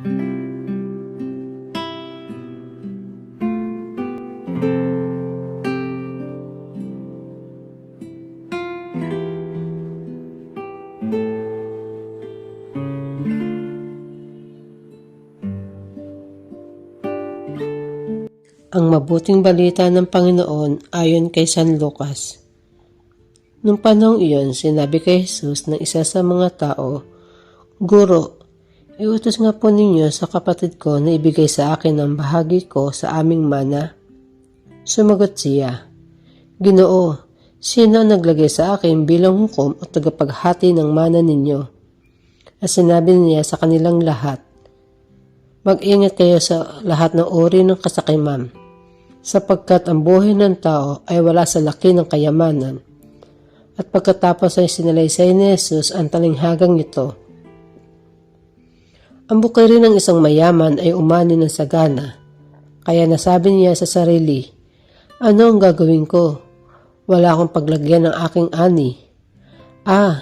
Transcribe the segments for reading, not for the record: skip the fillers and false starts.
Ang mabuting balita ng Panginoon ayon kay San Lucas. Nung panahong iyon, sinabi kay Jesus ng isa sa mga tao, "Guro, iutos nga po ninyo sa kapatid ko na ibigay sa akin ang bahagi ko sa aming mana." Sumagot siya, "Ginoo, sino ang naglagay sa akin bilang hukom o tagapaghati ng mana ninyo?" At sinabi niya sa kanilang lahat, "Mag-ingat kayo sa lahat ng uri ng kasakiman, sapagkat ang buhay ng tao ay wala sa laki ng kayamanan." At pagkatapos ay sinalaysay ni Jesus ang talinghagang ito. Ang bukay rin ng isang mayaman ay umani ng sagana, kaya nasabi niya sa sarili, "Ano ang gagawin ko? Wala akong paglagyan ng aking ani.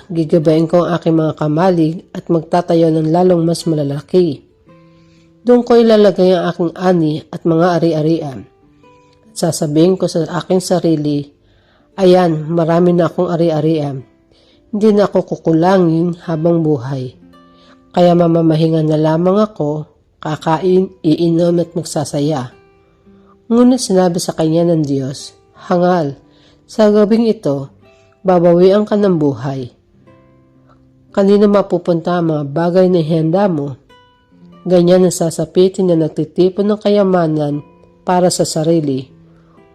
Gigabain ko ang aking mga kamalig at magtatayo ng lalong mas malalaki. Doon ko ilalagay ang aking ani at mga ari-arian. At sasabihin ko sa aking sarili, ayan, marami na akong ari-arian. Hindi na ako kukulangin habang buhay. Kaya mamamahinga na lamang ako, kakain, iinom at magsasaya." Ngunit sinabi sa kanya ng Diyos, "Hangal, sa gabing ito, babawian ka ng buhay. Kanino mapupunta ang mga bagay na ihanda mo?" Ganyan ang sasapitin na nagtitipon ng kayamanan para sa sarili,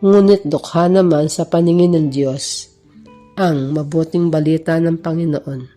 ngunit dukha naman sa paningin ng Diyos. Ang mabuting balita ng Panginoon.